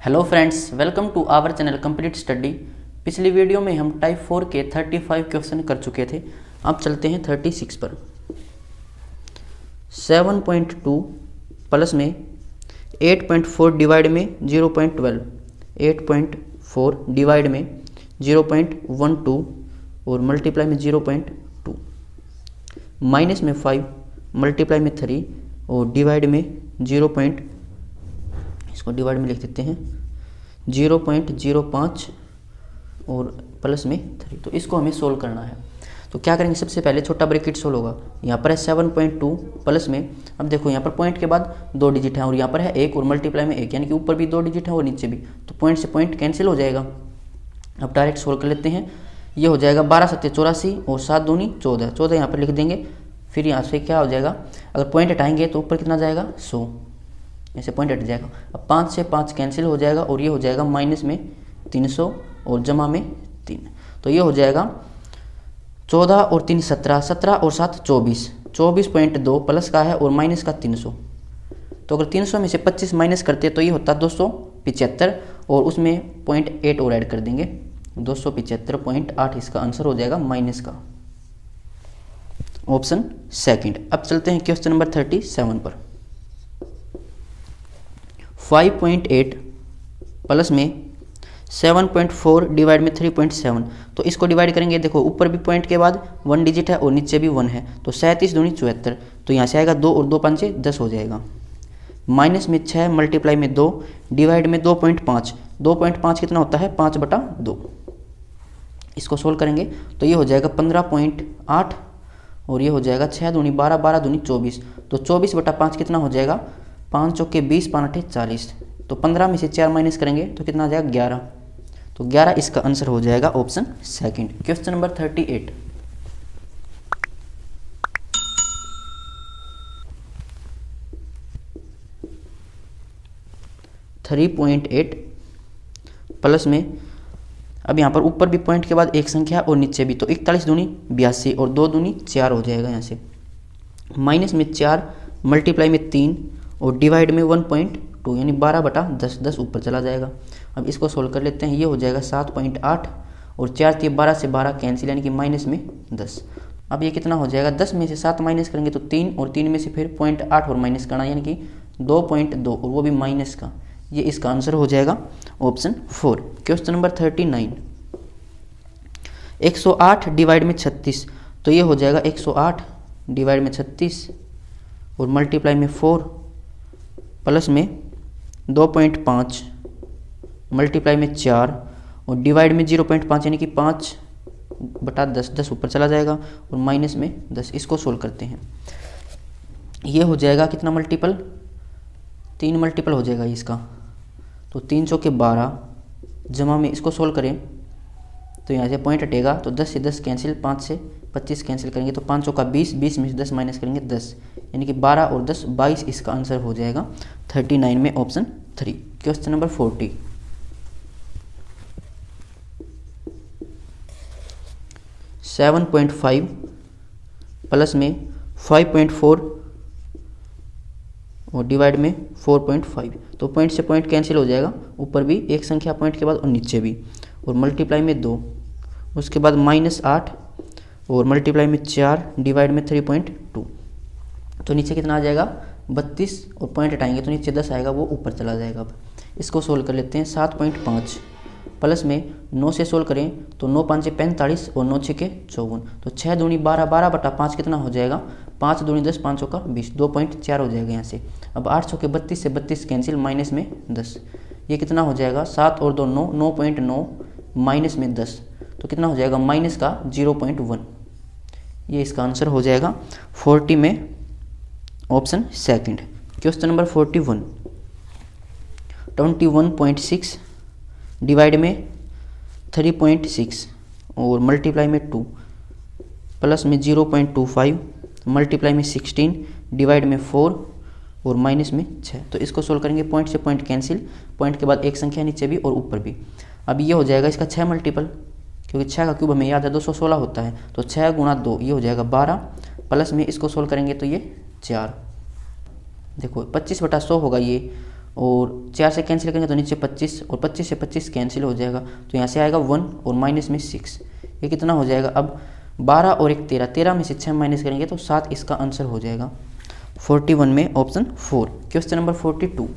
Hello friends, welcome to our channel complete study. पिछली video में हम टाइप 4 के 35 क्वेश्चन कर चुके थे। अब चलते हैं 36 पर। 7.2 प्लस में 8.4 डिवाइड में 0.12, 8.4 डिवाइड में 0.12 और मल्टीप्लाई में 0.2, माइनस में 5 मल्टीप्लाई में 3 और डिवाइड में इसको डिवाइड में लिख देते हैं 0.05 और प्लस में 3। तो इसको हमें सोल्व करना है। तो क्या करेंगे, सबसे पहले छोटा ब्रैकेट सोल्व होगा। यहाँ पर है 7.2 प्लस में, अब देखो यहाँ पर पॉइंट के बाद 2 डिजिट है और यहाँ पर है 1 और मल्टीप्लाई में 1, यानी कि ऊपर भी 2 डिजिट है और नीचे भी, तो पॉइंट से पॉइंट कैंसिल हो जाएगा। अब डायरेक्ट सोल्व कर लेते हैं। ये हो जाएगा 12 7 84 और 7 दूनी 14, 14 यहाँ पर लिख देंगे। फिर यहाँ से क्या हो जाएगा, अगर पॉइंट हटाएंगे तो ऊपर कितना जाएगा 100, ऐसे पॉइंट हट जाएगा। अब 5 से 5 कैंसिल हो जाएगा और ये हो जाएगा माइनस में 300 और जमा में 3, तो ये हो जाएगा 14 और 3 17, 17 और 7 24, 24.2 प्लस का है और माइनस का 300। तो अगर 300 में से 25 माइनस करते तो ये होता 275 और उसमें 0.8 और ऐड कर देंगे, 275.8 इसका आंसर हो जाएगा माइनस का, ऑप्शन सेकंड। अब चलते हैं क्वेश्चन नंबर 37 पर। 5.8 प्लस में 7.4 डिवाइड में 3.7, तो इसको डिवाइड करेंगे। देखो ऊपर भी पॉइंट के बाद 1 डिजिट है और नीचे भी 1 है, तो 37 दूनी 74, तो यहाँ से आएगा 2 और 2 5 10 हो जाएगा। माइनस में 6 मल्टीप्लाई में 2 डिवाइड में 2.5, 2.5 कितना होता है 5/2। इसको सोल्व करेंगे तो ये हो जाएगा 15.8 और ये हो जाएगा 6 दूनी 12, 12 दूनी 24, तो 24/5 कितना हो जाएगा 5 चौके 20, 5 8 40, तो 15 में से 4 माइनस करेंगे तो कितना आ जाएगा 11, तो 11 इसका आंसर हो जाएगा, option second. Question number 38। 3.8 plus में, अब यहाँ पर ऊपर भी पॉइंट के बाद एक संख्या और नीचे भी, तो 41 दूनी 82 और 2 दूनी 4 हो जाएगा यहाँ से। माइनस में 4 मल्टीप्लाई में 3 और डिवाइड में 1.2, यानी 12/10, 10 ऊपर चला जाएगा। अब इसको सोल्व कर लेते हैं। ये हो जाएगा 7.8 और 4 3 12 से 12 कैंसिल, यानी कि माइनस में 10। अब ये कितना हो जाएगा, 10 में से 7 माइनस करेंगे तो 3 और 3 में से फिर 0.8 और माइनस करना, यानी कि 2.2 और वो भी माइनस का, ये इसका आंसर हो जाएगा, ऑप्शन 4। Question number 39। 108 डिवाइड में 36, तो ये हो जाएगा 108 डिवाइड में 36 और मल्टीप्लाई में 4 प्लस में 2.5 मल्टीप्लाई में 4 और डिवाइड में 0.5, यानी कि 5/10, 10 ऊपर चला जाएगा और माइनस में 10। इसको सोल्व करते हैं। ये हो जाएगा कितना मल्टीपल, 3 मल्टीपल हो जाएगा इसका, तो 3 चौके 12 जमा में, इसको सोल्व करें तो यहाँ से पॉइंट हटेगा तो 10 से 10 कैंसिल, 5 से 25 कैंसिल करेंगे तो 5 चौका 20, 20 में से 10 माइनस करेंगे 10, यानी कि 12 और 10 22 इसका आंसर हो जाएगा 39 में, ऑप्शन 3। Question number 40। 7.5 प्लस में 5.4 और डिवाइड में 4.5, तो पॉइंट से पॉइंट कैंसिल हो जाएगा, ऊपर भी एक संख्या पॉइंट के बाद और नीचे भी, और मल्टीप्लाई में 2, उसके बाद -8 और मल्टीप्लाई में 4 डिवाइड में 3.2, तो नीचे कितना आ जाएगा 32 और पॉइंट हटाएंगे तो नीचे 10 आएगा, वो ऊपर चला जाएगा। अब इसको सोल्व कर लेते हैं। 7.5 प्लस में 9 से सोल्व करें तो 9 5 45 और 9 6 54, तो 6 दूनी 12, 12/5 कितना हो जाएगा 5 दूनी 10, 5 चौका 20, 2.4 हो जाएगा यहाँ से। अब 8 चौके 32 से 32 कैंसिल, माइनस में 10, ये कितना हो जाएगा 7 और 2 9, 9.9 माइनस में 10, तो कितना हो जाएगा माइनस का 0.1, ये इसका आंसर हो जाएगा 40 में, option second. Question number 41। 21.6 divide में 3.6 और मल्टीप्लाई में 2 प्लस में 0.25 मल्टीप्लाई में 16 डिवाइड में 4 और माइनस में 6, तो इसको सोल्व करेंगे। पॉइंट से पॉइंट कैंसिल, पॉइंट के बाद एक संख्या नीचे भी और ऊपर भी। अब ये हो जाएगा इसका 6 मल्टीपल, क्योंकि 6 का क्यूब हमें याद है 216 होता है, तो 6 गुणा 2 ये हो जाएगा 12, प्लस में इसको सोल्व करेंगे तो ये 4, देखो 25/100 होगा ये, और 4 से कैंसिल करेंगे तो नीचे 25 और 25 से 25 कैंसिल हो जाएगा, तो यहाँ से आएगा 1 और माइनस में 6, ये कितना हो जाएगा। अब 12 और 1 13, 13 में से 6 माइनस करेंगे तो 7 इसका आंसर हो जाएगा 41 में ऑप्शन 4। क्वेश्चन नंबर 42,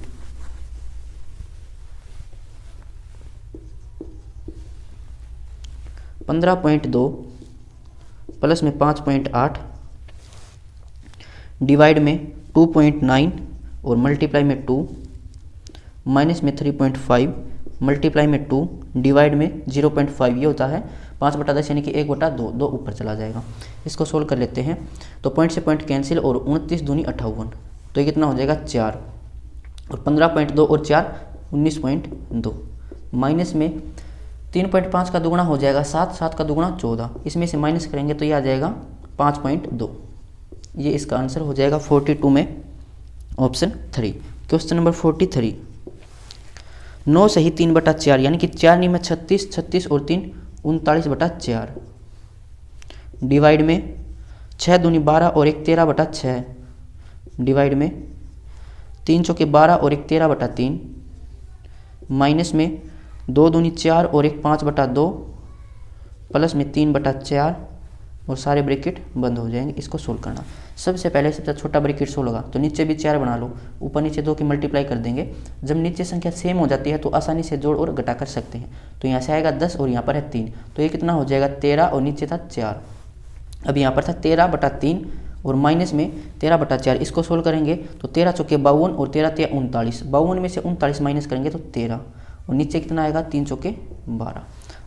15.2 प्लस में 5.8 डिवाइड में 2.9 और मल्टीप्लाई में 2 माइनस में 3.5 मल्टीप्लाई में 2 डिवाइड में 0.5, ये होता है 5/10 यानी कि 1/2, 2 ऊपर चला जाएगा। इसको सोल्व कर लेते हैं। तो पॉइंट से पॉइंट कैंसिल और 29 दूनी 58, तो ये कितना हो जाएगा 4 और 15.2 और 4 19.2 माइनस में 3.5 का दुगुना हो जाएगा 7, 7 का दुगुना 14, इसमें से माइनस करेंगे तो ये आ जाएगा 5.2, ये इसका आंसर हो जाएगा 42 में ऑप्शन 3। क्वेश्चन नंबर 43, 9 सही 3/4 यानी कि 4 नी में 36, 36 और 3 39/4 डिवाइड में 6 दूनी 12 और 1 13/6 डिवाइड में 3 चौके 12 और 1 13/3 माइनस में 2 दूनी 4 और 1 5/2 प्लस में 3/4 और सारे ब्रैकेट बंद हो जाएंगे। इसको सोल्व करना, सबसे पहले सबसे छोटा ब्रैकेट सोल्व होगा तो नीचे भी 4 बना लो, ऊपर नीचे 2 की मल्टीप्लाई कर देंगे। जब नीचे संख्या सेम हो जाती है तो आसानी से जोड़ और घटा कर सकते हैं। तो यहाँ से आएगा 10 और यहाँ पर है 3, तो ये कितना हो जाएगा 13 और नीचे था 4। अब यहाँ पर था 13/3 और माइनस में 13/4, इसको सोल्व करेंगे तो 13 चौके 52 और 13 3 39, 52 में से 39 माइनस करेंगे तो 13 और नीचे कितना आएगा 3 चौके 12।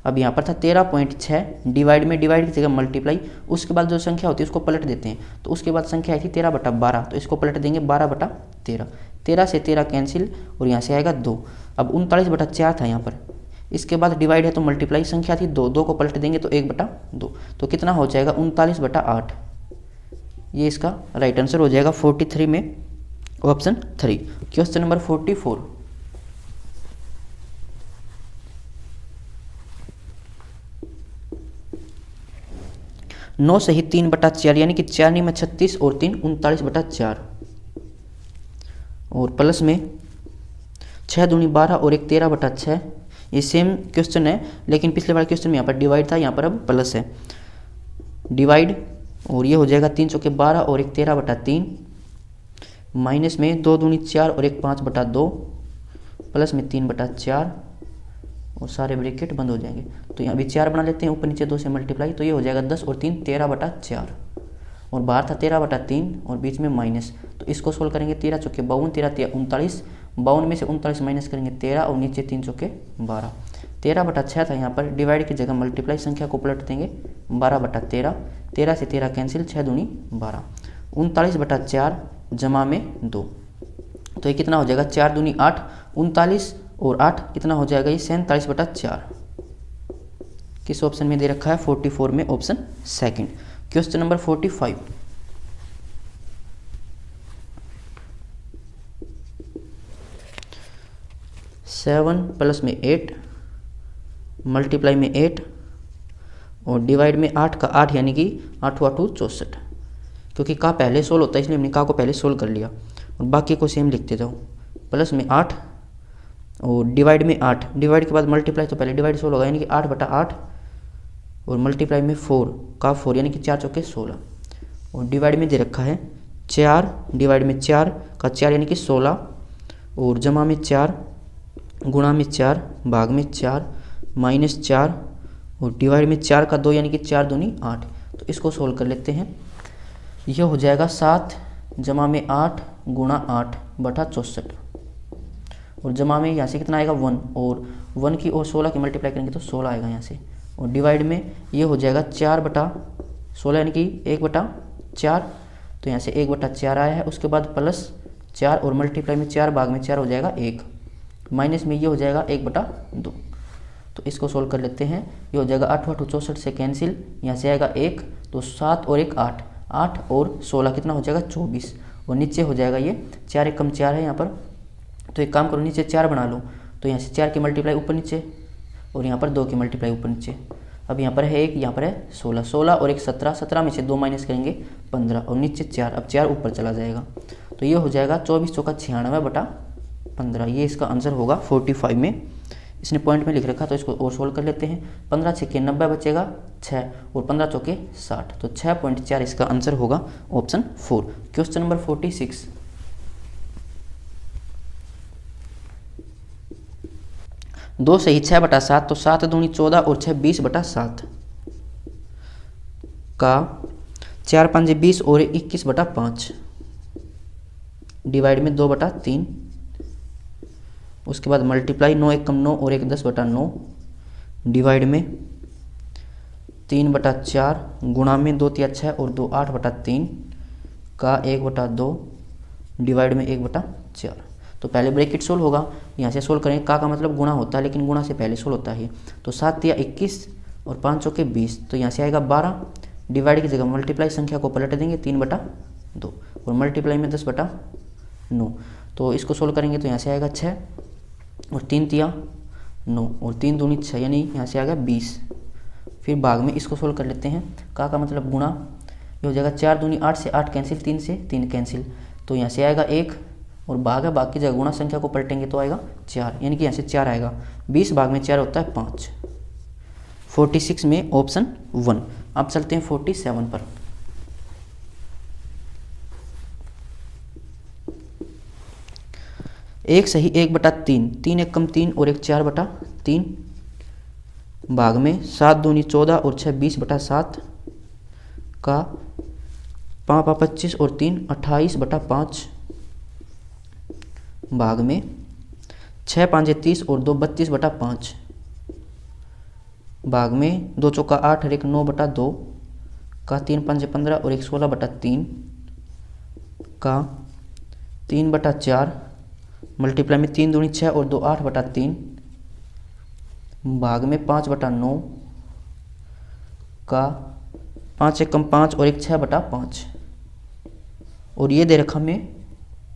अब यहाँ पर था 13.6 डिवाइड में, डिवाइड की जगह मल्टीप्लाई, उसके बाद जो संख्या होती है उसको पलट देते हैं। तो उसके बाद संख्या आई थी 13/12, तो इसको पलट देंगे 12/13, 13 से 13 कैंसिल और यहाँ से आएगा 2। अब 39/4 था यहाँ पर, इसके बाद डिवाइड है तो मल्टीप्लाई, संख्या थी 2, 2 को पलट देंगे तो 1/2, तो कितना हो जाएगा 39/8, ये इसका राइट आंसर हो जाएगा 43 में ऑप्शन 3। क्वेश्चन नंबर 44, 9 सही 3/4 यानी कि 4 नी में 36 और 3 39/4 और प्लस में 6 दूनी 12 और 1 13/6, ये सेम क्वेश्चन है लेकिन पिछले वाले क्वेश्चन में यहाँ पर डिवाइड था, यहाँ पर अब प्लस है डिवाइड, और ये हो जाएगा 3 चौके 12 और 1 13/3 माइनस में 2 दूनी 4 और 1 5/2 प्लस में 3/4 और सारे ब्रैकेट बंद हो जाएंगे। तो यहाँ भी 4 बना लेते हैं, ऊपर नीचे 2 से मल्टीप्लाई, तो ये हो जाएगा 10 और 3 13/4 और बाहर था 13/3 और बीच में माइनस, तो इसको सोल्व करेंगे 13 चौके 52, 13 3 39, 52 में से 39 माइनस करेंगे 13 और नीचे 3 चौके 12, 13/6 था यहाँ पर, डिवाइड की जगह मल्टीप्लाई, संख्या को पलट देंगे 12/13, 13 से 13 कैंसिल, 6 दूनी 12, 39/4 जमा में 2, तो ये कितना हो जाएगा 4 दूनी 8, 39 और 8 कितना हो जाएगा ये 47/4। किस ऑप्शन में दे रखा है 44 में option second. Question number 45, 7 plus में 8 मल्टीप्लाई में 8 और डिवाइड में 8 का 8 यानी कि 8 8 64, क्योंकि का पहले सोल्व होता है इसलिए हमने का को पहले सोल्व कर लिया और बाकी को सेम लिखते जाओ। प्लस में 8 और डिवाइड में 8, डिवाइड के बाद मल्टीप्लाई, तो पहले डिवाइड सोल्व होगा यानी कि 8/8 और मल्टीप्लाई में 4 का 4 यानी कि 4 चौके 16 और डिवाइड में दे रखा है 4 डिवाइड में 4 का 4 यानी कि 16 और जमा में 4 गुणा में 4 भाग में 4 माइनस 4 और डिवाइड में 4 का 2 यानी कि 4 दूनी 8। तो इसको सोल्व कर लेते हैं, यह हो जाएगा 7 जमा में 8 गुणा 8/64 और जमा में यहाँ से कितना आएगा 1 और 1 की और 16 की मल्टीप्लाई करेंगे तो 16 आएगा यहाँ से और डिवाइड में ये हो जाएगा 4/16 यानी कि 1/4, तो यहाँ से 1/4 आया है। उसके बाद प्लस 4 और मल्टीप्लाई में 4 भाग में 4 हो जाएगा 1 माइनस में ये हो जाएगा 1/2। तो इसको सोल्व कर लेते हैं, ये हो जाएगा 8 8 64 से कैंसिल, यहाँ से आएगा 1, तो 7 और 1 8, 8 और 16 कितना हो जाएगा 24 और नीचे हो जाएगा ये 4 1 कम 4 है यहाँ पर, तो एक काम करो नीचे 4 बना लो, तो यहाँ से 4 की मल्टीप्लाई ऊपर नीचे और यहाँ पर 2 की मल्टीप्लाई ऊपर नीचे। अब यहाँ पर है 1, यहाँ पर है 16, 16 और 1 17, 17 में से 2 माइनस करेंगे 15 और नीचे 4, अब 4 ऊपर चला जाएगा, तो ये हो जाएगा 24 चौका 96/15। 15, ये इसका आंसर होगा 45 में। इसने पॉइंट में लिख रखा तो इसको और सोल्व कर लेते हैं। 15 छक्के 90 बचेगा 6 और 15 चौके 60, तो 6.4 इसका आंसर होगा ऑप्शन 4। क्वेश्चन नंबर 46, दो सही 6/7, तो 7 दूनी 14 और 6 20/7 का 4 5 20 और 21/5 डिवाइड में 2/3, उसके बाद मल्टीप्लाई 9 1 9 और 1 10/9 डिवाइड में 3/4 गुणा में 2 3 6 और 2 8/3 का 1/2 डिवाइड में 1/4। तो पहले ब्रैकेट सोल्व होगा, यहाँ से सोल्व करेंगे। का मतलब गुणा होता है, लेकिन गुणा से पहले सोल्व होता है। तो 7 या 21 और 5 चौके 20, तो यहाँ से आएगा 12, डिवाइड की जगह मल्टीप्लाई संख्या को पलट देंगे 3/2 और मल्टीप्लाई में 10/9। तो इसको सोल्व करेंगे तो यहाँ से आएगा 6 और 3 तिया 9 और 3 दूनी 6, यानी यहाँ से आएगा 20। फिर भाग में इसको सोल्व कर लेते हैं। का मतलब गुणा, ये हो जाएगा 4 दूनी 8 से 8 कैंसिल, 3 से 3 कैंसिल, तो यहाँ से आएगा 1 और भाग है, भाग की जगह गुणा संख्या को पलटेंगे तो आएगा 4, यानी कि यहाँ से 4 आएगा। 20 भाग में 4 होता है 5। 46 में ऑप्शन 1। अब चलते हैं 47 पर। एक सही 1/3, 3 1 3 और 1 4/3 भाग में 7 दूनी 14 और 6 20/7 का 5 25 और 3 28/5 भाग में 6 5 30 और 2 32/5 भाग में 2 चौका 8 और 1 9/2 का 3 5 15 और 1 16/3 का 3/4 मल्टीप्लाई में 3 दूनी 6 और 2 8/3 भाग में 5/9 का 5 1 5 और 1 6/5 और ये दे रखा हमें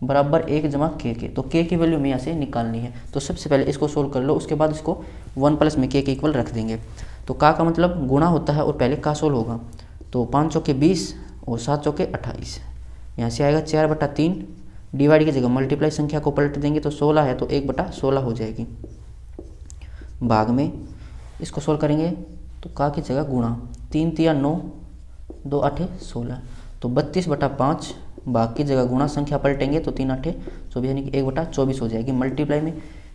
बराबर 1 जमा k के। तो k की वैल्यू हमें यहाँ से निकालनी है। तो सबसे पहले इसको सोल्व कर लो, उसके बाद इसको 1 प्लस में k के इक्वल रख देंगे। तो का मतलब गुणा होता है और पहले का सोल्व होगा। तो 5 चौके 20 और 7 चौके 28, यहाँ से आएगा 4/3, डिवाइड की जगह मल्टीप्लाई संख्या को पलट देंगे तो 16 है तो 1/16 हो जाएगी। भाग में इसको सोल्व करेंगे तो का की जगह गुणा, 3 तिया 9 2 8 16, तो 32/5 भाग की जगह गुणा संख्या पलटेंगे तो 3 8 24, यानी कि 1/24 हो जाएगी। मल्टीप्लाई में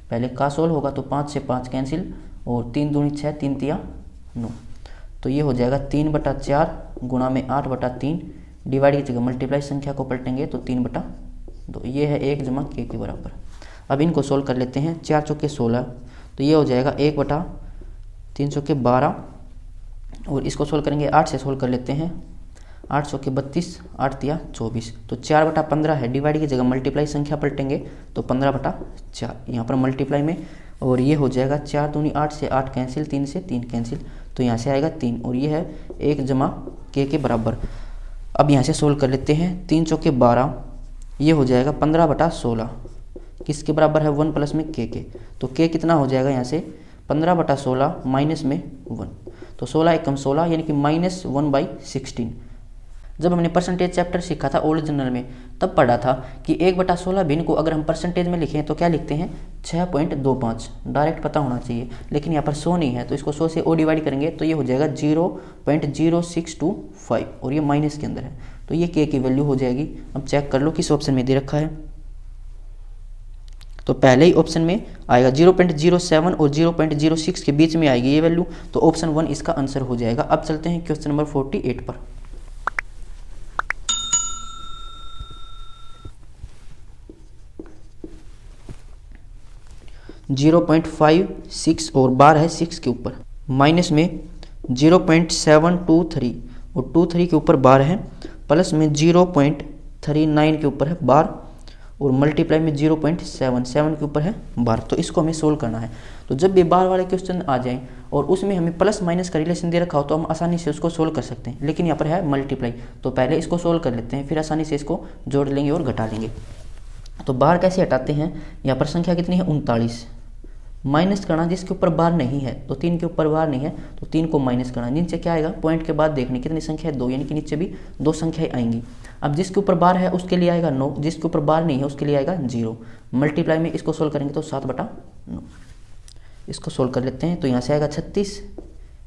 पहले का सोल्व होगा तो 5 से 5 कैंसिल और 3 दूनी 6 3 तिया 9, तो ये हो जाएगा 3/4 गुणा में 8/3 डिवाइड की जगह मल्टीप्लाई संख्या को पलटेंगे तो 3/2, ये है 1 जमा k के बराबर। अब इनको सोल्व कर लेते हैं। 4 चौके 16, तो ये हो जाएगा 1/3 चौके 12 और इसको सोल्व करेंगे 8 से सोल्व कर लेते हैं। 8 चौके 32 8 तिया 24, तो 4/15 है, डिवाइड की जगह मल्टीप्लाई संख्या पलटेंगे तो 15/4 यहाँ पर मल्टीप्लाई में, और ये हो जाएगा 4 दूनी 8 से 8 कैंसिल, 3 से 3 कैंसिल, तो यहाँ से आएगा 3 और ये है 1 जमा k के बराबर। अब यहाँ से सोल्व कर लेते हैं। 3 चौके 12, ये हो जाएगा 15/16, किसके बराबर है 1 प्लस में k के। तो k कितना हो जाएगा यहाँ से 15/16 माइनस में 1, तो 16 1 16, यानी कि -1/16। जब हमने परसेंटेज चैप्टर सीखा था ओल्ड जनरल में, तब पढ़ा था कि 1/16 भिन्न को अगर हम परसेंटेज में लिखें तो क्या लिखते हैं 6.25, डायरेक्ट पता होना चाहिए, लेकिन यहाँ पर 100 नहीं है तो इसको 100 से और डिवाइड करेंगे तो ये हो जाएगा 0.0625 और ये माइनस के अंदर है, तो ये k की वैल्यू हो जाएगी। अब चेक कर लो किस ऑप्शन में दे रखा है। तो पहले ही ऑप्शन में आएगा 0.07 और 0.06 के बीच में आएगी ये वैल्यू, तो ऑप्शन 1 इसका आंसर हो जाएगा। अब चलते हैं क्वेश्चन नंबर 48 पर। 0.56 और बार है 6 के ऊपर, माइनस में 0.723 और 23 के ऊपर बार है, प्लस में 0.39 के ऊपर है बार और मल्टीप्लाई में 0.77 के ऊपर है बार। तो इसको हमें सोल्व करना है। तो जब भी बार वाले क्वेश्चन आ जाएं और उसमें हमें प्लस माइनस का रिलेशन दे रखा हो तो हम आसानी से उसको सोल्व कर सकते हैं, लेकिन यहाँ पर है मल्टीप्लाई, तो पहले इसको सोल्व कर लेते हैं, फिर आसानी से इसको जोड़ लेंगे और घटा लेंगे। तो बार कैसे हटाते हैं, यहाँ पर संख्या कितनी है 39, माइनस करना जिसके ऊपर बार नहीं है, तो 3 के ऊपर बार नहीं है तो 3 को माइनस करना। नीचे क्या आएगा, पॉइंट के बाद देखने कितनी संख्या है 2, यानी कि नीचे भी 2 संख्याएं आएंगी। अब जिसके ऊपर बार है उसके लिए आएगा 9, जिसके ऊपर बार नहीं है उसके लिए आएगा 0। मल्टीप्लाई में इसको सोल्व करेंगे तो 7/9। इसको सोल्व कर लेते हैं तो यहाँ से आएगा 36,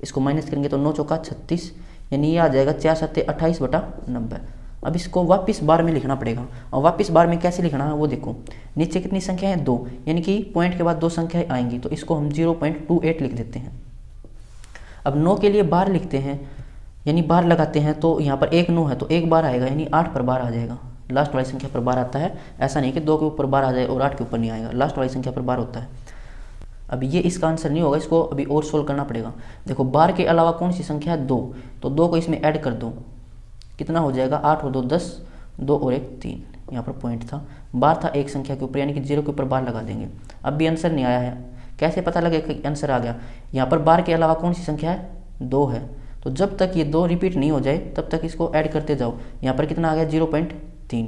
इसको माइनस करेंगे तो 9 चौका 36, यानी ये आ जाएगा 4 7 28/90। अब इसको वापस बार में लिखना पड़ेगा, और वापस बार में कैसे लिखना है वो देखो। नीचे कितनी संख्या है 2, यानी कि पॉइंट के बाद 2 संख्याएं आएंगी, तो इसको हम 0.28 लिख देते हैं। अब 9 के लिए बार लिखते हैं, यानी बार लगाते हैं, तो यहाँ पर एक 9 है तो एक बार आएगा, यानी 8 पर बार आ जाएगा। लास्ट वाली संख्या पर बार आता है, ऐसा नहीं कि 2 के ऊपर बार आ जाए और 8 के ऊपर नहीं आएगा, लास्ट वाली संख्या पर बार होता है। अब ये इसका आंसर नहीं होगा, इसको अभी और सोल्व करना पड़ेगा। देखो बार के अलावा कौन सी संख्या है 2, तो 2 को इसमें ऐड कर दो, कितना हो जाएगा 8 और 2 10, 2 और 1 3। यहाँ पर पॉइंट था, बार था एक संख्या के ऊपर, यानी कि 0 के ऊपर बार लगा देंगे। अब भी आंसर नहीं आया है, कैसे पता लगेगा कि आंसर आ गया। यहाँ पर बार के अलावा कौन सी संख्या है 2 है, तो जब तक ये 2 रिपीट नहीं हो जाए तब तक इसको ऐड करते जाओ। यहाँ पर कितना आ गया 0.3।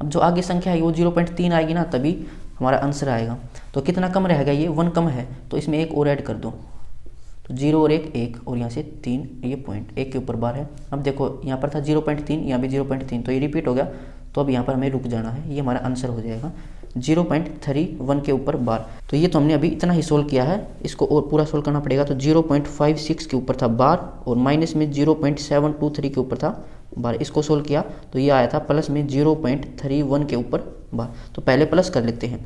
अब जो आगे संख्या है वो 0.3 आएगी ना, तभी हमारा आंसर आएगा। तो कितना कम रहेगा, ये 1 कम है, तो इसमें एक और ऐड कर दो, तो 0 और 1 1, और यहाँ से 3, ये पॉइंट 1 के ऊपर बार है। अब देखो यहाँ पर था 0.3, यहाँ भी 0.3, तो ये रिपीट हो गया, तो अब यहाँ पर हमें रुक जाना है, ये हमारा आंसर हो जाएगा 0.31 के ऊपर बार। तो ये तो हमने अभी इतना ही सोल्व किया है, इसको और पूरा सोल्व करना पड़ेगा। तो 0.56 के ऊपर था बार, और माइनस में 0.723 के ऊपर था बार, इसको सोल्व किया तो ये आया था प्लस में 0.31 के ऊपर बार। तो पहले प्लस कर लेते हैं,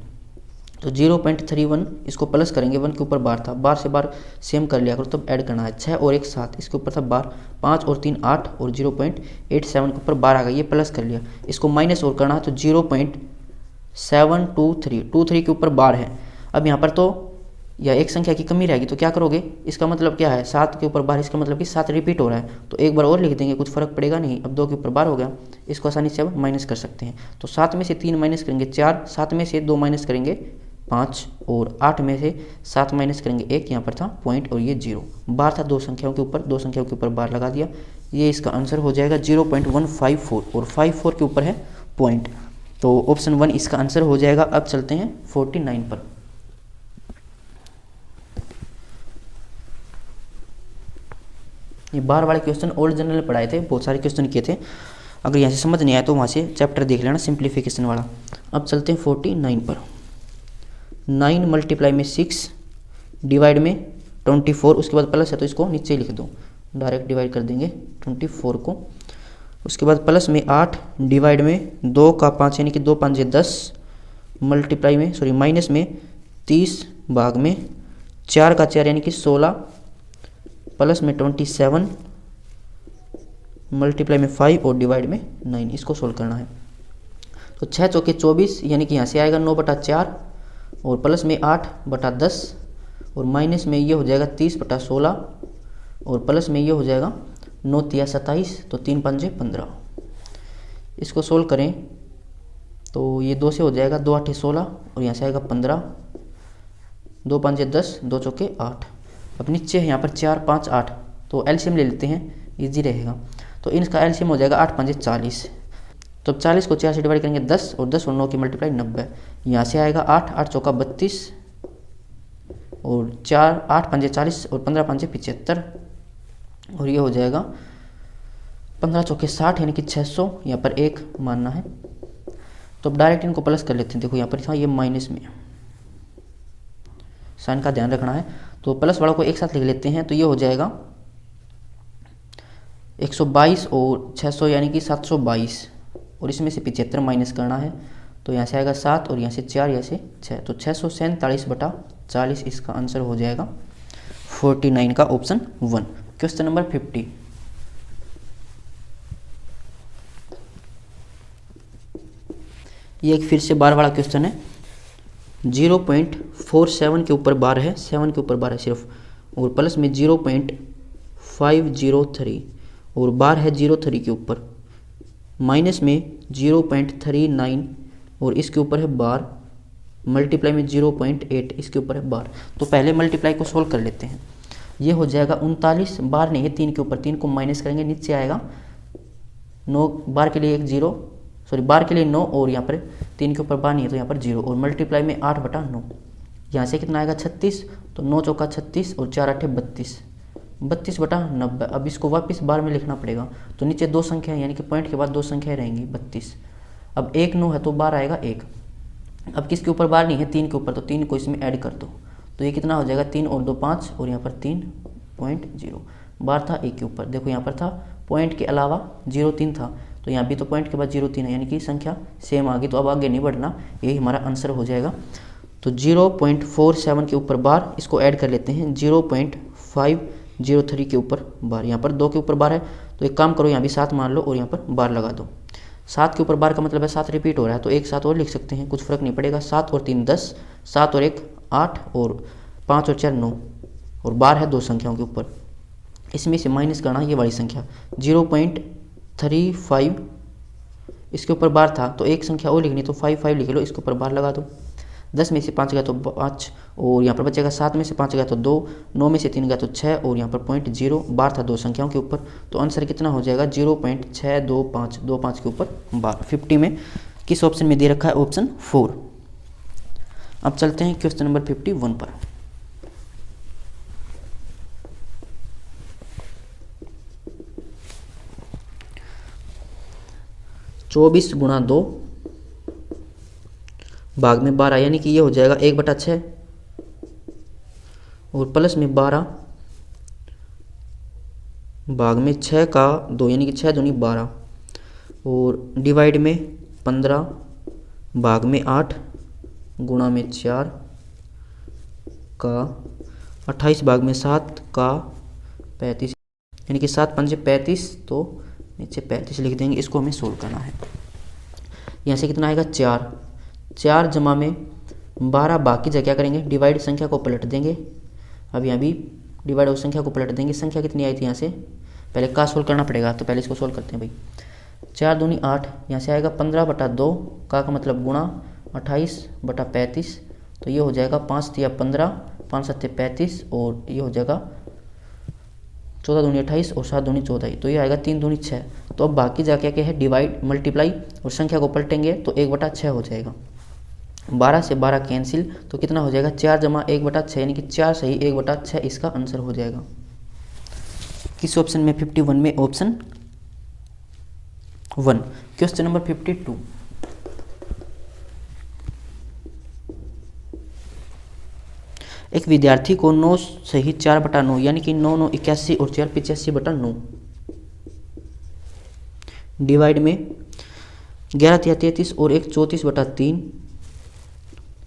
तो 0.31 इसको प्लस करेंगे, 1 के ऊपर बार था, बार से बार सेम कर लिया करो, तब ऐड करना है। 6 और 1 7, इसके ऊपर था बार, 5 और 3 8, और 0.87 के ऊपर बार आ गया, ये प्लस कर लिया। इसको माइनस और करना है, तो 0.723 के ऊपर बार है। अब यहाँ पर तो या एक संख्या की कमी रहेगी, तो क्या करोगे, इसका मतलब क्या है 7 के ऊपर बार, इसका मतलब कि 7 रिपीट हो रहा है, तो एक बार और लिख देंगे, कुछ फर्क पड़ेगा नहीं। अब 2 के ऊपर बार हो गया, इसको आसानी से अब माइनस कर सकते हैं। तो 7 में से 3 माइनस करेंगे 4, 7 में से 2 माइनस करेंगे 5, और 8 में से 7 माइनस करेंगे 1, यहाँ पर था पॉइंट और ये 0। बार था 2 संख्याओं के ऊपर, 2 संख्याओं के ऊपर बार लगा दिया, ये इसका आंसर हो जाएगा 0.154, और 54 के ऊपर है पॉइंट, तो ऑप्शन 1 इसका आंसर हो जाएगा। अब चलते हैं 49 पर। ये बार वाले क्वेश्चन ओल्ड जनरल पढ़ाए थे, बहुत सारे क्वेश्चन किए थे, अगर यहाँ से समझ नहीं आया तो वहाँ से चैप्टर देख लेना सिंप्लीफिकेशन वाला। अब चलते हैं 49 पर। 9 मल्टीप्लाई में 6 डिवाइड में 24, उसके बाद प्लस है तो इसको नीचे लिख दो, डायरेक्ट डिवाइड कर देंगे 24 को। उसके बाद प्लस में 8 डिवाइड में 2 का 5, यानी कि 2 5 10, मल्टीप्लाई में माइनस में 30 भाग में 4 का 4, यानी कि 16, प्लस में 27, मल्टीप्लाई में 5, और डिवाइड में 9। इसको सोल्व करना है। तो 6 चौके 24, यानी कि यहाँ से आएगा 9/4, और प्लस में 8/10, और माइनस में ये हो जाएगा 30/16, और प्लस में ये हो जाएगा 9 3 27, तो 3 5 15। इसको सोल्व करें तो ये 2 से हो जाएगा, 2 8 16, और यहाँ से आएगा 15, 2 5 10, 2 चौके 8। अब नीचे है यहाँ पर 4 5 8, तो एलसीएम ले लेते हैं, इजी रहेगा। तो इनका एलसीएम हो जाएगा 8 5 40, तो 40 को 4 से डिवाइड करेंगे 10, और 10 और 9 की मल्टीप्लाई 90। यहाँ से आएगा 8 8 चौका 32, और 4 8 5 40, और 15 5 75, और ये हो जाएगा 15 चौके 60, यानी कि 600, यहाँ पर 1 मानना है। तो अब डायरेक्ट इनको प्लस कर लेते हैं। देखो यहाँ पर था ये माइनस में, साइन का ध्यान रखना है, तो प्लस वालों को एक साथ लिख लेते हैं। तो ये हो जाएगा 122 और 600, यानी कि 722, और इसमें से 75 माइनस करना है, तो यहाँ से आएगा 7, और यहाँ से 4, यहाँ से 6, तो 647/40 इसका आंसर हो जाएगा 49 का ऑप्शन 1। Question number 50। ये एक फिर से बार वाला क्वेश्चन है। 0.47 के ऊपर बार है, 7 के ऊपर बार है सिर्फ, और प्लस में 0.503, और बार है 0.3 के ऊपर, माइनस में 0.39, और इसके ऊपर है बार, मल्टीप्लाई में 0.8, इसके ऊपर है बार। तो पहले मल्टीप्लाई को सोल्व कर लेते हैं। ये हो जाएगा 39, बार नहीं है 3 के ऊपर, 3 को माइनस करेंगे, नीचे आएगा 9, बार के लिए एक 0, बार के लिए 9, और यहाँ पर 3 के ऊपर बार नहीं है तो यहाँ पर 0, और मल्टीप्लाई में 8/9, यहाँ से कितना आएगा 36, तो 9 चौका 36 और 4 8 32, 32/90। अब इसको वापस बार में लिखना पड़ेगा, तो नीचे दो संख्या यानी कि पॉइंट के बाद दो संख्याएं रहेंगी 32। अब 1 9 है तो बार आएगा 1। अब किसके ऊपर बार नहीं है, 3 के ऊपर, तो 3 को इसमें ऐड कर दो, तो ये कितना हो जाएगा 3 और 2 5 और यहाँ पर 3.0। बार था 1 के ऊपर, देखो यहाँ पर था पॉइंट के अलावा 0.3 था, तो यहाँ भी तो पॉइंट के बाद 0.3 है, यानी कि संख्या सेम आ गई। तो अब आगे नहीं बढ़ना, यही हमारा आंसर हो जाएगा। तो 0.47 के ऊपर बार, इसको ऐड कर लेते हैं 0.503 के ऊपर बार। यहाँ पर 2 के ऊपर बार है, तो एक काम करो यहाँ भी 7 मान लो और यहाँ पर बार लगा दो। 7 के ऊपर बार का मतलब है 7 रिपीट हो रहा है, तो एक 7 और लिख सकते हैं, कुछ फर्क नहीं पड़ेगा। 7 और 3 10, 7 और 1 8 और 5 और 4 9, और बार है 2 संख्याओं के ऊपर। इसमें से माइनस करना ये वाली संख्या 0.35, इसके ऊपर बार था, तो एक संख्या और लिखनी, तो 5 लिख लो, इसके ऊपर बार लगा दो। 10 में से 5 गया तो 5, और यहाँ पर बचेगा 7 में से 5 गया तो 2, 9 में से 3 गया तो 6, और यहाँ पर 0.0 बार था 2 संख्याओं के ऊपर, तो आंसर कितना हो जाएगा 0.625 के ऊपर बार। 50 में किस ऑप्शन में दे रखा है, ऑप्शन 4। अब चलते हैं क्वेश्चन नंबर 51 पर। चौबीस गुणा 2 भाग में 12, यानी कि ये हो जाएगा 1/6 और प्लस में 12 भाग में 6 का 2, यानी कि 6 दूनी 12, और डिवाइड में 15 भाग में 8 गुणा में 4 का 28 भाग में 7 का 35, यानी कि 7 5 35, तो नीचे 35 लिख देंगे। इसको हमें सोल्व करना है। यहाँ से कितना आएगा 4 जमा में 12 बाकी जगह क्या करेंगे, डिवाइड संख्या को पलट देंगे। अब यहाँ भी डिवाइड और संख्या को पलट देंगे। संख्या कितनी आई थी, यहाँ से पहले का सोल्व करना पड़ेगा, तो पहले इसको सोल्व करते हैं भाई। 4 दूनी 8, यहाँ से आएगा 15/2, का मतलब गुणा 28/35, तो ये हो जाएगा 5 तिया 15, 5 7 35, और ये हो जाएगा 14 दूनी 28 और 7 दूनी 14, तो ये आएगा 3 दूनी 6। तो अब बाकी जाके क्या है, डिवाइड मल्टीप्लाई और संख्या को पलटेंगे तो 1/6 हो जाएगा। 12 से 12 कैंसिल, तो कितना हो जाएगा 4 जमा 1/6, यानी कि 4 सही 1/6 इसका आंसर हो जाएगा। किस ऑप्शन में, 51 में, ऑप्शन 1। Question number 52। एक विद्यार्थी को 9 सही 4/9, यानी कि 9 9 81 और 4 85/9 डिवाइड में 11 तिया 33 और 1 34/3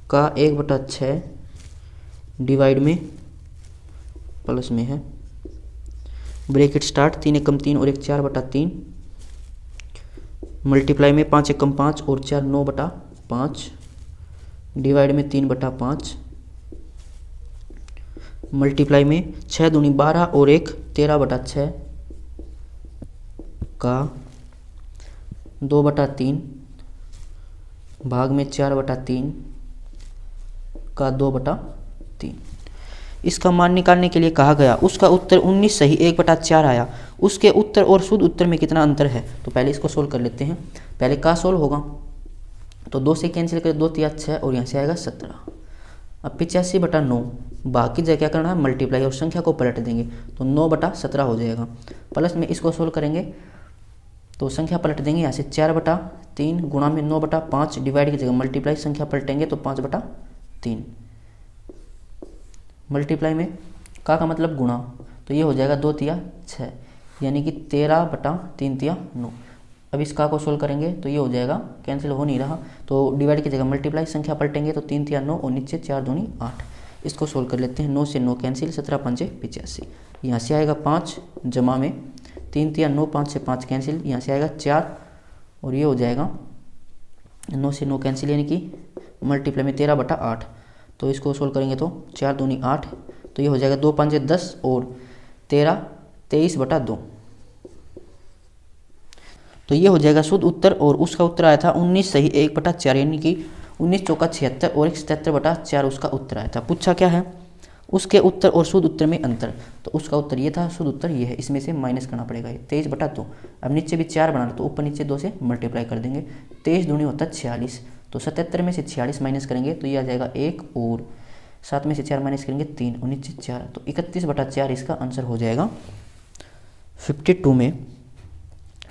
का 1/6 डिवाइड में प्लस में है, ब्रैकेट स्टार्ट, 3 एकम 3 और 1 4/3 मल्टीप्लाई में 5 एकम 5 और 4 9/5 डिवाइड में 3/5 मल्टीप्लाई में 6 दूनी 12 और 1 13/6 का 2/3 भाग में 4/3 का 2/3। इसका मान निकालने के लिए कहा गया। उसका उत्तर 19 सही 1/4 आया। उसके उत्तर और शुद्ध उत्तर में कितना अंतर है, तो पहले इसको सोल्व कर लेते हैं। पहले का सोल्व होगा, तो 2 से कैंसिल कर 2 तिया 6 और यहाँ से आएगा 17। अब 85/9 बाकी जगह क्या करना है, मल्टीप्लाई और संख्या को पलट देंगे, तो 9/17 हो जाएगा। प्लस में इसको सोल्व करेंगे तो संख्या पलट देंगे, यहाँ से 4/3 गुणा में 9/5 डिवाइड की जगह मल्टीप्लाई, संख्या पलटेंगे तो 5/3 मल्टीप्लाई में का मतलब गुणा, तो ये हो जाएगा 2 तिया 6, यानी कि 13/3 तिया 9। अब इस का को सोल्व करेंगे तो ये हो जाएगा, कैंसिल हो नहीं रहा, तो डिवाइड की जगह मल्टीप्लाई, संख्या पलटेंगे तो 3 तिया 9 और नीचे 4 दूनी 8। इसको सोल्व कर लेते हैं। 9 से 9 कैंसिल, 17 5 85, यहाँ से आएगा 5 जमा में 3 तिया 9, 5 से 5 कैंसिल, यहाँ से आएगा 4 और ये हो जाएगा 9 से 9 कैंसिल, यानी कि मल्टीप्लाई में 13/8। तो इसको सोल्व करेंगे तो 4 दूनी 8, तो ये हो जाएगा 2 5 10 और 13 23/2, तो ये हो जाएगा शुद्ध उत्तर। और उसका उत्तर आया था 19 सही 1/4, यानी कि 19 चौका 76 और 77/4 उसका उत्तर आया था। पूछा क्या है, उसके उत्तर और शुद्ध उत्तर में अंतर, तो उसका उत्तर ये था, शुद्ध उत्तर ये है, इसमें से माइनस करना पड़ेगा, 23/2। अब नीचे भी 4 बनाना, तो ऊपर नीचे 2 से मल्टीप्लाई कर देंगे, 23 दूनी होता है 46, तो 77 में से 46 माइनस करेंगे तो ये आ जाएगा 1 और 7 में से 4 माइनस करेंगे 3 और नीचे 4, तो 31/4 इसका आंसर हो जाएगा 52 में।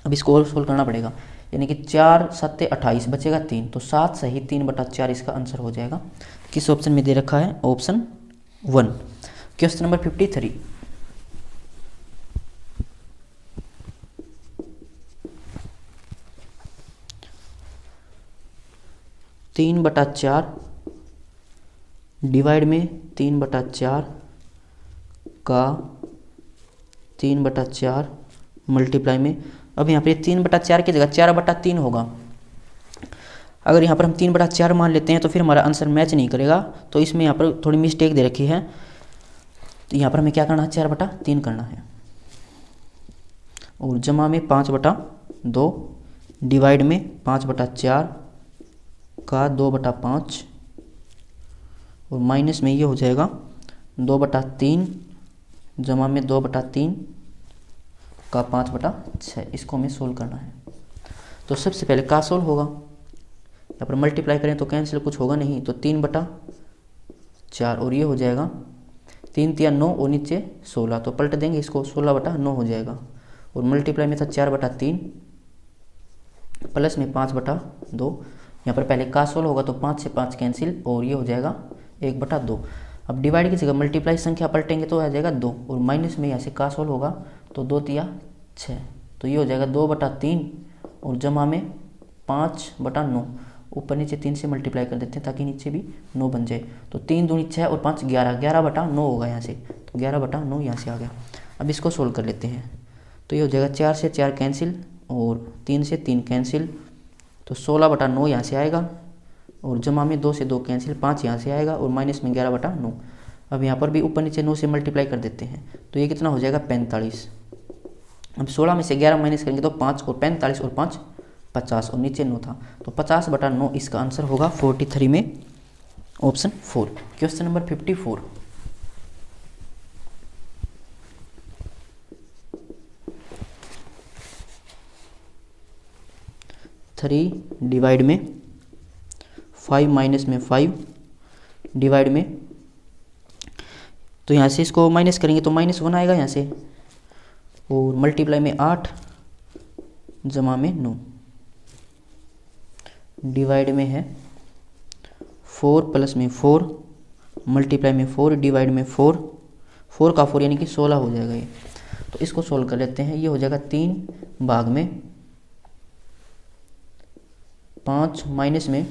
अब इसको और सोल्व करना पड़ेगा, यानी कि 4 7 28 बचेगा 3, तो 7 सही 3/4 इसका आंसर हो जाएगा। किस ऑप्शन में दे रखा है? ऑप्शन 1। Question number 53। तीन बटा चार डिवाइड में 3/4 का 3/4 मल्टीप्लाई में, अब यहाँ पे 3/4 की जगह 4/3 होगा। अगर यहाँ पर हम 3/4 मान लेते हैं तो फिर हमारा आंसर मैच नहीं करेगा, तो इसमें यहाँ पर थोड़ी मिस्टेक दे रखी है। तो यहाँ पर हमें क्या करना है? 4/3 करना है, और जमा में 5/2 डिवाइड में 5/4 का 2/5, और माइनस में ये हो जाएगा 2/3 जमा में 2/3 का 5/6। इसको हमें सोल्व करना है। तो सबसे पहले का सोल्व होगा, यहाँ पर मल्टीप्लाई करें तो कैंसिल कुछ होगा नहीं, तो 3/4 और ये हो जाएगा 3 3 9 और नीचे 16, तो पलट देंगे इसको, 16/9 हो जाएगा। और मल्टीप्लाई में था 4/3 प्लस में 5/2, यहाँ पर पहले का सोल्व होगा तो 5 से 5 कैंसिल और ये हो जाएगा 1/2। अब डिवाइड की जगह मल्टीप्लाई संख्या पलटेंगे तो आ जाएगा 2, और माइनस में यहाँ से का सोल्व होगा तो 2 3 6, तो ये हो जाएगा 2/3 और जमा में 5/9, ऊपर नीचे 3 से मल्टीप्लाई कर देते हैं ताकि नीचे भी 9 बन जाए। तो 3 दूनी 6 और 5 11, 11/9 होगा यहाँ से, तो 11/9 यहाँ से आ गया। अब इसको सोल्व कर लेते हैं, तो ये हो जाएगा 4 से 4 कैंसिल और 3 से 3 कैंसिल, तो 16/9 यहाँ से आएगा, और जमा में 2 से 2 कैंसिल, 5 यहाँ से आएगा, और माइनस में 11/9। अब यहाँ पर भी ऊपर नीचे 9 से मल्टीप्लाई कर देते हैं, तो ये कितना हो जाएगा? 45। अब 16 में से 11 माइनस करेंगे तो 5 और 45 और 5 50, और नीचे 9 था, तो 50/9 इसका आंसर होगा 43 में, ऑप्शन 4। Question number 54। 3 डिवाइड में 5 माइनस में 5 डिवाइड में, तो यहाँ से इसको माइनस करेंगे तो -1 आएगा यहाँ से, और मल्टीप्लाई में 8 जमा में 9 डिवाइड में है 4 प्लस में 4 मल्टीप्लाई में 4 डिवाइड में 4, 4 का 4 यानी कि 16 हो जाएगा ये। तो इसको सोल्व कर लेते हैं, ये हो जाएगा 3 भाग में 5 माइनस में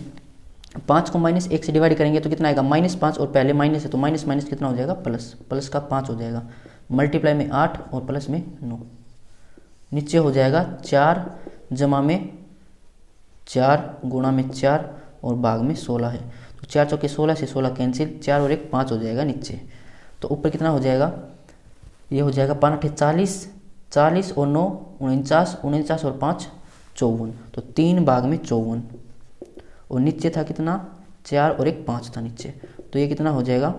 5 को -1 से डिवाइड करेंगे तो कितना आएगा? -5, और पहले माइनस है तो माइनस माइनस कितना हो जाएगा? प्लस, प्लस का 5 हो जाएगा, मल्टीप्लाई में 8 और प्लस में 9, नीचे हो जाएगा 4 जमा में 4 गुणा में 4 और भाग में 16 है, तो 4 चौके 16 से 16 कैंसिल, 4 और 1 5 हो जाएगा नीचे। तो ऊपर कितना हो जाएगा? ये हो जाएगा 5 8 40, 40 और 9 49, 49 और 5 54, तो 3 भाग में 54, और नीचे था कितना? 4 और 1 5 था नीचे, तो ये कितना हो जाएगा?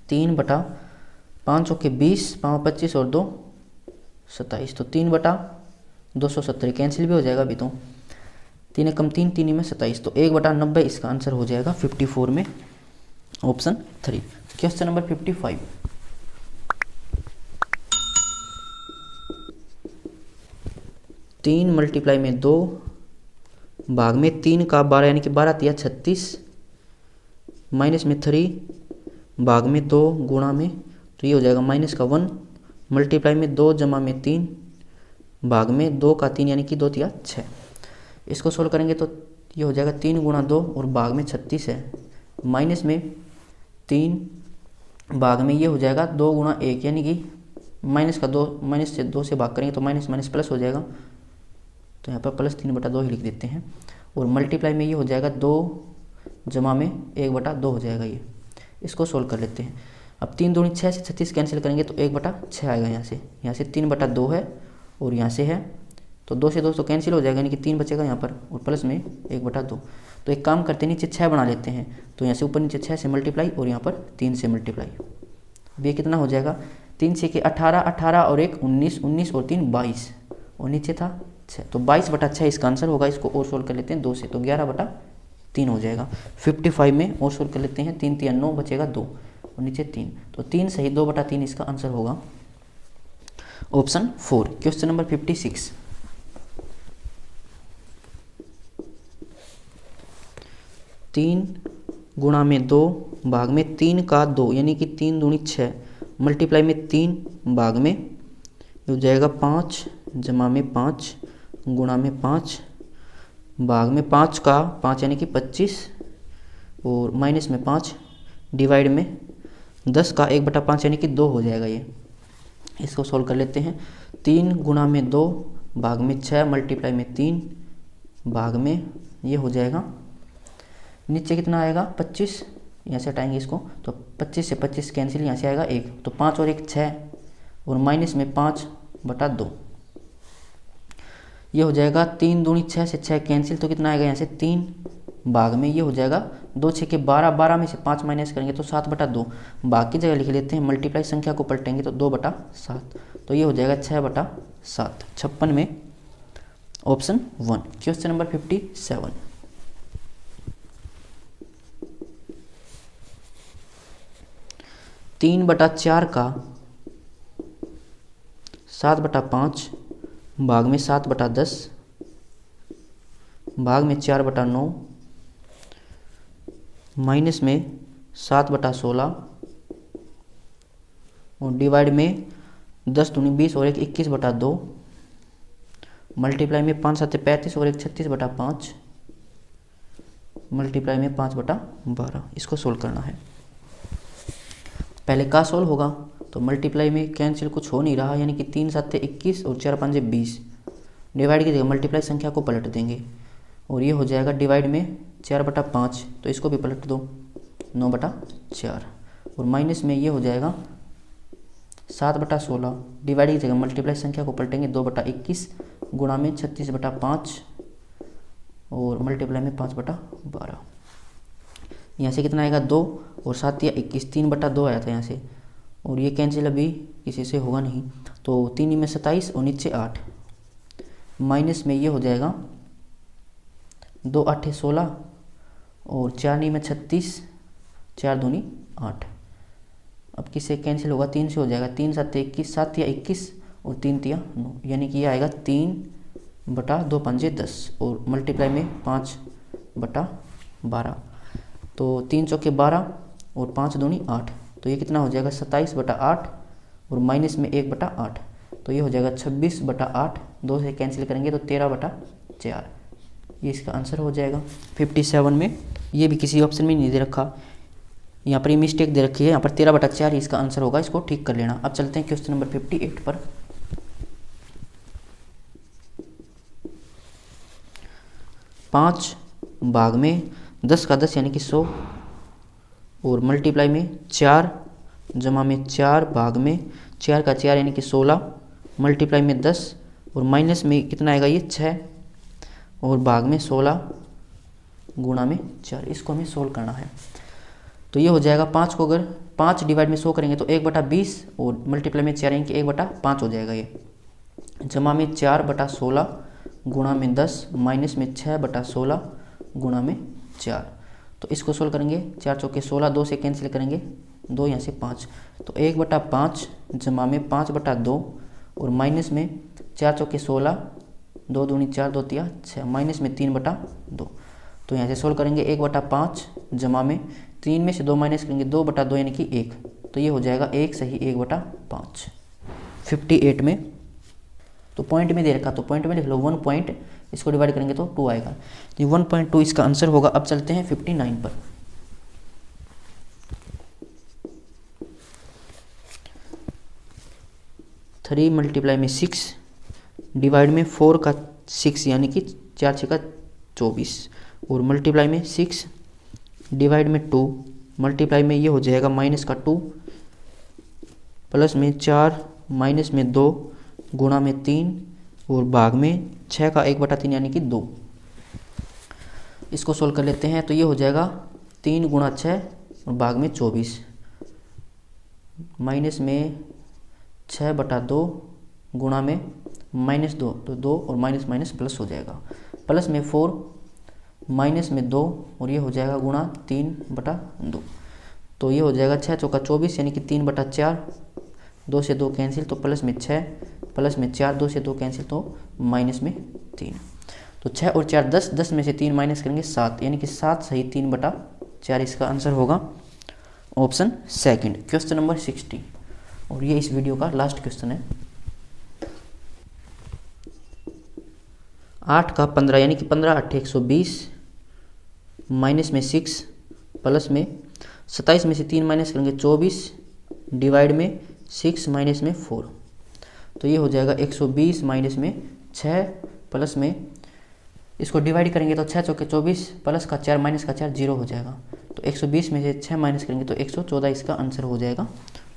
3/5 चौके 20, 5 25 और 2 27, तो 3/270 कैंसिल भी हो जाएगा अभी, तो 3 कम 3 3 में 27, तो 1/90 इसका आंसर हो जाएगा 54 में, ऑप्शन 3। Question number 55। 3 मल्टीप्लाई में 2 भाग में 3 का 12 यानी कि 12 3 36 माइनस में 3 भाग में 2 गुणा में, तो ये हो जाएगा -1 मल्टीप्लाई में 2 जमा में 3 भाग में 2 का 3 यानी कि 2 3 6। इसको सोल्व करेंगे तो ये हो जाएगा 3 गुणा 2 और भाग में 36 है, माइनस में 3 भाग में ये हो जाएगा 2 गुणा 1 यानी कि माइनस का 2, माइनस से 2 से भाग करेंगे तो माइनस माइनस प्लस हो जाएगा, तो यहाँ पर प्लस 3/2 ही लिख देते हैं, और मल्टीप्लाई में ये हो जाएगा 2 जमा में 1/2 हो जाएगा ये। इसको सोल्व कर लेते हैं। अब 3 दूनी 6 से 36 कैंसिल करेंगे तो 1/6 आएगा यहाँ से 3/2 है और यहाँ से है, तो 2 से 2 तो कैंसिल हो जाएगा यानी कि 3 बचेगा यहाँ पर, और प्लस में 1/2। तो एक काम करते हैं, नीचे 6 बना लेते हैं, तो यहाँ से ऊपर नीचे 6 से मल्टीप्लाई और यहाँ पर 3 से मल्टीप्लाई। अब ये कितना हो जाएगा? 3 से 18, 18 और 1 19, 19 और 3 22, और नीचे था 6, तो 22/6 इसका आंसर होगा। इसको और सोल्व कर लेते हैं 2 से, तो 3 हो जाएगा। 55 में और सोल्व कर लेते हैं, 3 3 9 बचेगा 2 और नीचे 3, तो 3 सही 2/3 इसका आंसर होगा ऑप्शन 4। क्वेश्चन नंबर 56, 3 गुणा में 2 भाग में 3 का 2 यानी कि 3 दूनी 6 मल्टीप्लाई में 3 भाग में हो जाएगा 5 जमा में 5 गुणा में 5 भाग में 5 का 5 यानी कि 25 और माइनस में 5 डिवाइड में 10 का 1/5 यानी कि 2 हो जाएगा। ये इसको सोल्व कर लेते हैं। 3 गुणा में 2 भाग में 6 मल्टीप्लाई में 3 भाग में ये हो जाएगा, नीचे कितना आएगा 25, यहाँ से हटाएंगे इसको तो 25 से 25 कैंसिल, यहाँ से आएगा 1, तो 5 और 1 6 और माइनस में 5/2 ये हो जाएगा। 3 दूनी 6 से 6 कैंसिल, तो कितना आएगा यहाँ से 3 भाग में ये हो जाएगा 2 6 के 12, 12 में से 5 माइनस करेंगे तो 7/2, भाग की जगह लिख लेते हैं, मल्टीप्लाई संख्या को पलटेंगे तो 2/7, तो ये हो जाएगा 6/7। 56 में ऑप्शन 1। क्वेश्चन नंबर 57, 3/4 का 7/5 भाग में 7/10 भाग में 4/9 माइनस में 7/16 और डिवाइड में 10 दूनी 20 और 1 21/2 मल्टीप्लाई में 5 7 35 और 1 36/5 मल्टीप्लाई में 5/12। इसको सोल्व करना है। पहले का सोल्व होगा तो मल्टीप्लाई में कैंसिल कुछ हो नहीं रहा, यानी कि 3 7 21 और 4 5 20, डिवाइड की जगह मल्टीप्लाई संख्या को पलट देंगे और ये हो जाएगा डिवाइड में 4/5, तो इसको भी पलट दो 9/4 और माइनस में ये हो जाएगा 7/16, डिवाइड की जगह मल्टीप्लाई संख्या को पलटेंगे 2/21 गुणा में 36/5 और मल्टीप्लाई में 5/12। यहाँ से कितना आएगा 2 और 7 या 21, 3/2 आया था यहाँ से, और ये कैंसिल अभी किसी से होगा नहीं, तो 3 में 27 और नीचे 8 माइनस में ये हो जाएगा 2 8 16 और 4 में 36, 4 दूनी 8। अब किससे कैंसिल होगा 3 से हो जाएगा, 3 7 21, 7 या 21 और 3 3 9, यानी कि ये आएगा 3/2 5 10 और मल्टीप्लाई में 5/12, तो 3 चौके 12 और 5 दूनी 8, तो ये कितना हो जाएगा 27/8 और माइनस में 1/8, तो ये हो जाएगा 26/8, 2 से कैंसिल करेंगे तो 13/4, ये इसका आंसर हो जाएगा। 57 में ये भी किसी ऑप्शन में नहीं दे रखा, यहाँ पर ये मिस्टेक दे रखी है, यहाँ पर 13/4 इसका आंसर होगा, इसको ठीक कर लेना। अब चलते हैं क्वेश्चन नंबर 58 पर। पाँच भाग में 10 का 10 यानी कि 100 और मल्टीप्लाई में 4 जमा में 4 भाग में 4 का 4 यानी कि 16 मल्टीप्लाई में 10 और माइनस में कितना आएगा ये 6 और भाग में 16 गुणा में 4। इसको हमें सोल्व करना है। तो ये हो जाएगा 5 को अगर 5 डिवाइड में 100 करेंगे तो 1/20 और मल्टीप्लाई में 4 यानी कि 1/5 हो जाएगा ये, जमा में 4/16 गुणा में 10 माइनस में 6/16 गुणा में 4। तो इसको सोल्व करेंगे, 4 चौके 16, 2 से कैंसिल करेंगे 2, यहाँ से 5, तो 1/5 जमा में 5/2 और माइनस में 4 चौके 16, 2 दूनी 4, 2 तिया 6, माइनस में 3/2। तो यहाँ से सोल्व करेंगे 1/5 जमा में 3 में से 2 माइनस करेंगे 2/2 यानी कि 1, तो ये हो जाएगा 1 सही 1/5। 58 में तो पॉइंट में दे रखा, तो पॉइंट में लिख लो 1 पॉइंट, इसको डिवाइड करेंगे तो 2 आएगा, तो 1.2 इसका आंसर होगा। अब चलते हैं 59 पर। थ्री मल्टीप्लाई में 6 डिवाइड में 4 का 6 यानी कि 4 6 का 24 और मल्टीप्लाई में 6 डिवाइड में 2 मल्टीप्लाई में ये हो जाएगा माइनस का 2 प्लस में 4 माइनस में 2 गुणा में 3 और भाग में 6 का 1/3 यानी कि 2। इसको सोल्व कर लेते हैं, तो ये हो जाएगा 3 गुणा 6 और भाग में 24 माइनस में 6/2 गुणा में -2, तो 2 और माइनस माइनस प्लस हो जाएगा, प्लस में 4 माइनस में 2 और ये हो जाएगा गुणा 3/2। तो ये हो जाएगा 6 चौका 24 यानी कि 3/4, 2 से 2 कैंसिल तो प्लस में 6, प्लस में 4, 2 से 2 कैंसिल तो माइनस में 3। तो 6 और 4 10, 10 में से 3 माइनस करेंगे 7, यानी कि 7 सही 3/4 इसका आंसर होगा ऑप्शन सेकंड, क्वेश्चन नंबर 60। और ये इस वीडियो का लास्ट क्वेश्चन है। 8 का 15 यानी कि 15 8 120, माइनस में 6, प्लस में 27 में से 3 माइनस करेंगे 24, डिवाइड में 6 माइनस में 4। तो ये हो जाएगा 120 माइनस में 6, प्लस में इसको डिवाइड करेंगे तो 6 चौके 24, प्लस का 4 माइनस का 4 0 हो जाएगा। तो 120 में से 6 माइनस करेंगे तो 114 इसका आंसर हो जाएगा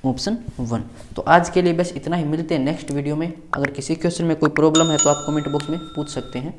ऑप्शन 1। तो आज के लिए बस इतना ही, मिलते हैं नेक्स्ट वीडियो में। अगर किसी क्वेश्चन में कोई प्रॉब्लम है तो आप कमेंट बॉक्स में पूछ सकते हैं।